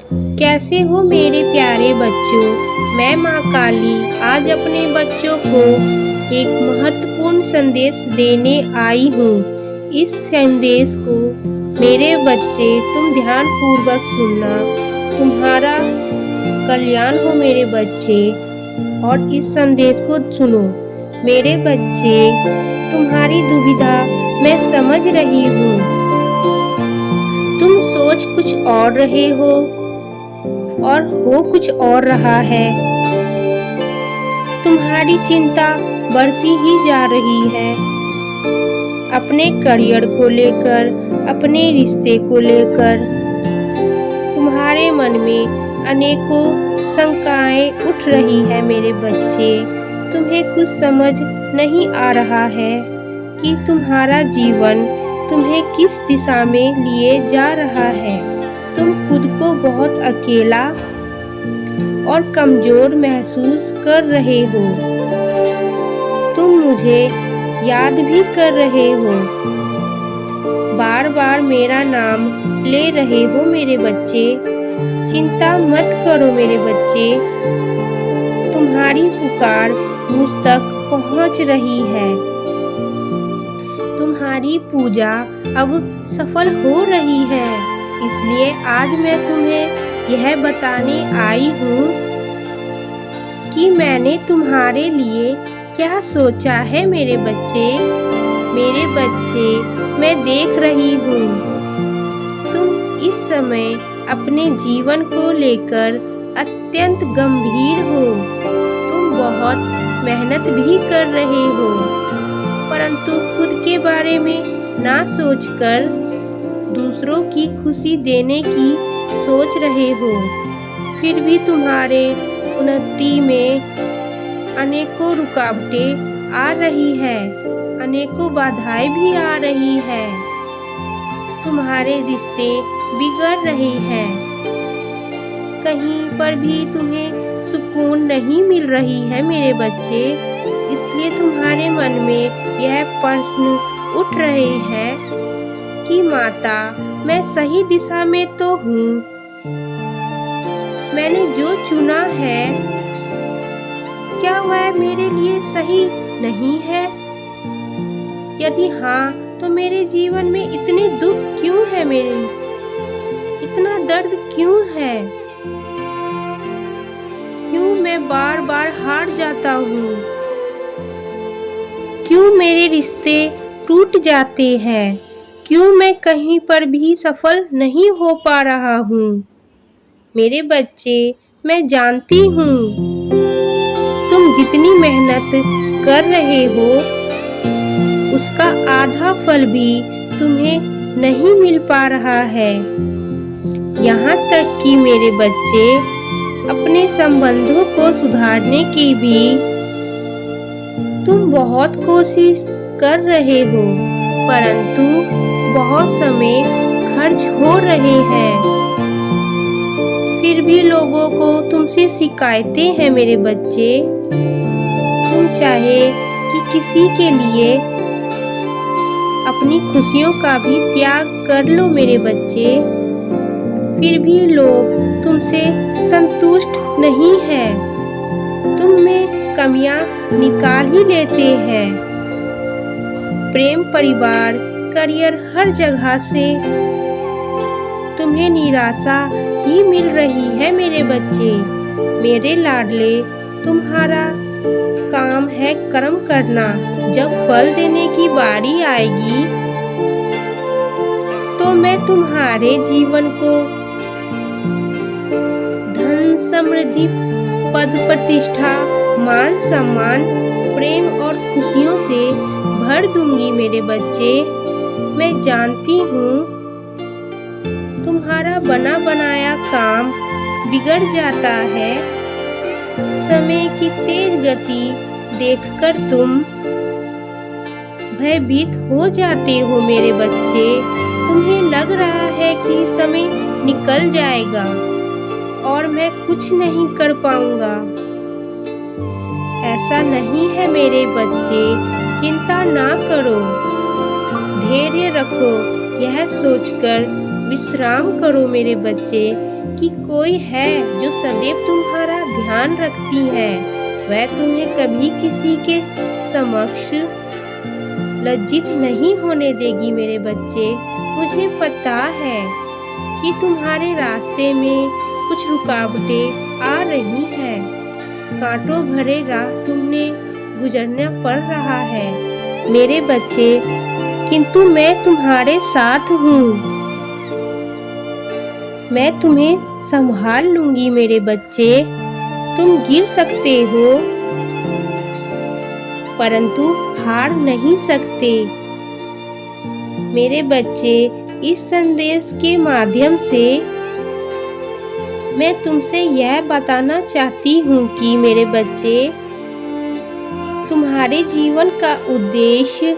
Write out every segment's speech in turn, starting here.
कैसे हो मेरे प्यारे बच्चों। मैं माँ काली आज अपने बच्चों को एक महत्वपूर्ण संदेश देने आई हूँ। इस संदेश को मेरे बच्चे तुम ध्यान पूर्वक सुनना। तुम्हारा कल्याण हो मेरे बच्चे। और इस संदेश को सुनो मेरे बच्चे। तुम्हारी दुविधा मैं समझ रही हूँ। तुम सोच कुछ और रहे हो और हो कुछ और रहा है। तुम्हारी चिंता बढ़ती ही जा रही है। अपने करियर को लेकर, अपने रिश्ते को लेकर तुम्हारे मन में अनेकों शंकाएं उठ रही है मेरे बच्चे। तुम्हें कुछ समझ नहीं आ रहा है कि तुम्हारा जीवन तुम्हें किस दिशा में लिए जा रहा है। तुम खुद को बहुत अकेला और कमजोर महसूस कर रहे हो। तुम मुझे याद भी कर रहे हो। बार बार मेरा नाम ले रहे हो मेरे बच्चे। चिंता मत करो मेरे बच्चे। तुम्हारी पुकार मुझ तक पहुंच रही है। तुम्हारी पूजा अब सफल हो रही है। इसलिए आज मैं तुम्हें यह बताने आई हूँ कि मैंने तुम्हारे लिए क्या सोचा है मेरे बच्चे। मेरे बच्चे, मैं देख रही हूँ तुम इस समय अपने जीवन को लेकर अत्यंत गंभीर हो। तुम बहुत मेहनत भी कर रहे हो, परंतु खुद के बारे में ना सोचकर दूसरों की खुशी देने की सोच रहे हो। फिर भी तुम्हारे उन्नति में अनेकों रुकावटें आ रही है, अनेकों बाधाएं भी आ रही है। तुम्हारे रिश्ते बिगड़ रहे हैं। कहीं पर भी तुम्हें सुकून नहीं मिल रही है मेरे बच्चे। इसलिए तुम्हारे मन में यह प्रश्न उठ रहे हैं कि माता, मैं सही दिशा में तो हूँ। मैंने जो चुना है क्या वह मेरे लिए सही नहीं है? यदि हाँ, तो मेरे जीवन में इतने दुख क्यों है? मेरे इतना दर्द क्यों है? क्यों मैं बार बार हार जाता हूँ? क्यों मेरे रिश्ते टूट जाते हैं? क्यों मैं कहीं पर भी सफल नहीं हो पा रहा हूँ? मेरे बच्चे, मैं जानती हूँ तुम जितनी मेहनत कर रहे हो उसका आधा फल भी तुम्हें नहीं मिल पा रहा है। यहाँ तक कि मेरे बच्चे, अपने संबंधों को सुधारने की भी तुम बहुत कोशिश कर रहे हो, परंतु बहुत समय खर्च हो रहे हैं। फिर भी लोगों को तुमसे शिकायतें हैं मेरे बच्चे। तुम चाहे कि किसी के लिए अपनी खुशियों का भी त्याग कर लो मेरे बच्चे, फिर भी लोग तुमसे संतुष्ट नहीं हैं। तुम में कमियां निकाल ही लेते हैं। प्रेम, परिवार, करियर, हर जगह से तुम्हें निराशा ही मिल रही है मेरे बच्चे। मेरे लाडले, तुम्हारा काम है कर्म करना। जब फल देने की बारी आएगी तो मैं तुम्हारे जीवन को धन, समृद्धि, पद, प्रतिष्ठा, मान, सम्मान, प्रेम और खुशियों से भर दूंगी मेरे बच्चे। मैं जानती हूँ तुम्हारा बना बनाया काम बिगड़ जाता है। समय की तेज गति देखकर तुम भयभीत हो जाते हो मेरे बच्चे। तुम्हें लग रहा है कि समय निकल जाएगा और मैं कुछ नहीं कर पाऊंगा। ऐसा नहीं है मेरे बच्चे। चिंता ना करो, धैर्य रखो। यह सोचकर विश्राम करो मेरे बच्चे। कि कोई है जो सदैव तुम्हारा ध्यान रखती है, वह तुम्हें कभी किसी के समक्ष लज्जित नहीं होने देगी मेरे बच्चे। मुझे पता है कि तुम्हारे रास्ते में कुछ रुकावटें आ रही हैं, कांटों भरे राह तुमने गुजरना पड़ रहा है मेरे बच्चे, किंतु मैं तुम्हारे साथ हूँ। मैं तुम्हें संभाल लूंगी मेरे बच्चे। तुम गिर सकते हो परंतु हार नहीं सकते मेरे बच्चे। इस संदेश के माध्यम से मैं तुमसे यह बताना चाहती हूँ कि मेरे बच्चे, तुम्हारे जीवन का उद्देश्य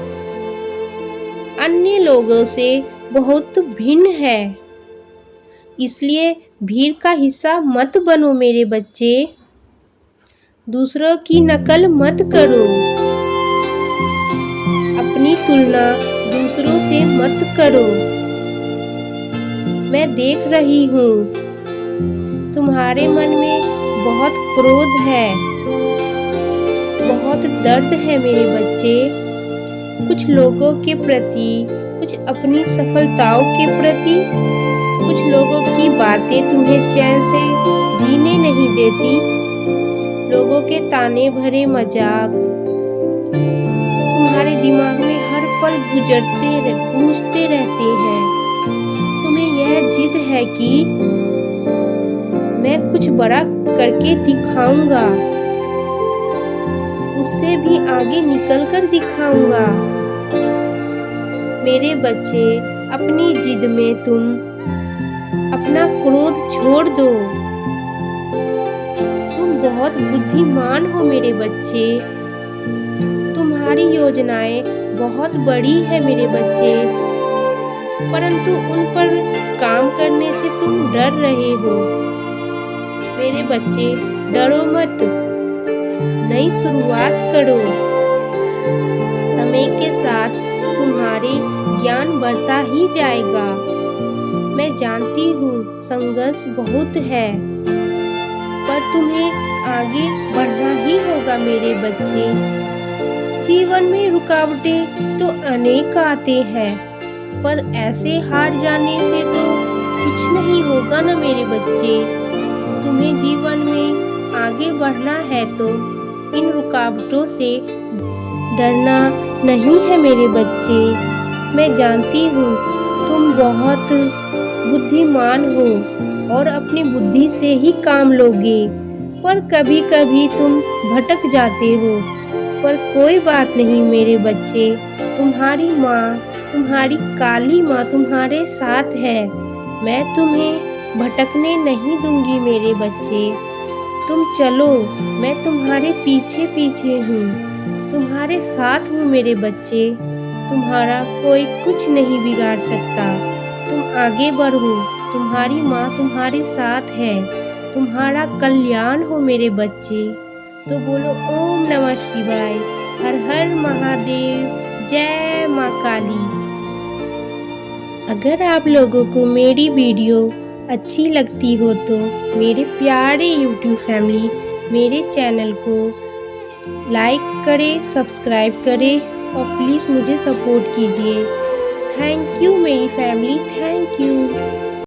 अन्य लोगों से बहुत भिन्न है, इसलिए भीड़ का हिस्सा मत बनो मेरे बच्चे। दूसरों की नकल मत करो, अपनी तुलना दूसरों से मत करो। मैं देख रही हूँ तुम्हारे मन में बहुत क्रोध है, बहुत दर्द है मेरे बच्चे। कुछ लोगों के प्रति, कुछ अपनी सफलताओं के प्रति, कुछ लोगों की बातें तुम्हें चैन से जीने नहीं देती। लोगों के ताने भरे मजाक तुम्हारे दिमाग में हर पल गूंजते रहते हैं। तुम्हें यह जिद है कि मैं कुछ बड़ा करके दिखाऊंगा, उससे भी आगे निकलकर दिखाऊंगा। मेरे बच्चे, अपनी जिद में तुम अपना क्रोध छोड़ दो। तुम बहुत बुद्धिमान हो मेरे बच्चे। तुम्हारी योजनाएं बहुत बड़ी है मेरे बच्चे, परंतु उन पर काम करने से तुम डर रहे हो मेरे बच्चे। डरो मत, नई शुरुआत करो। समय के साथ तुम्हारे ज्ञान बढ़ता ही जाएगा। मैं जानती हूँ संघर्ष बहुत है, पर तुम्हें आगे बढ़ना ही होगा मेरे बच्चे। जीवन में रुकावटें तो अनेक आते हैं, पर ऐसे हार जाने से तो कुछ नहीं होगा ना मेरे बच्चे। तुम्हें जीवन में आगे बढ़ना है तो इन रुकावटों से डरना नहीं है मेरे बच्चे। मैं जानती हूँ तुम बहुत बुद्धिमान हो और अपनी बुद्धि से ही काम लोगे, पर कभी कभी तुम भटक जाते हो। पर कोई बात नहीं मेरे बच्चे, तुम्हारी माँ, तुम्हारी काली माँ तुम्हारे साथ है। मैं तुम्हें भटकने नहीं दूंगी मेरे बच्चे। तुम चलो, मैं तुम्हारे पीछे पीछे हूँ, तुम्हारे साथ हूँ मेरे बच्चे। तुम्हारा कोई कुछ नहीं बिगाड़ सकता। तुम आगे बढ़ो, तुम्हारी माँ तुम्हारे साथ है। तुम्हारा कल्याण हो मेरे बच्चे। तो बोलो ओम नमः शिवाय, हर हर महादेव, जय माँ काली। अगर आप लोगों को मेरी वीडियो अच्छी लगती हो तो मेरे प्यारे YouTube फैमिली, मेरे चैनल को लाइक करें, सब्सक्राइब करें और प्लीज़ मुझे सपोर्ट कीजिए। थैंक यू मेरी फैमिली, थैंक यू।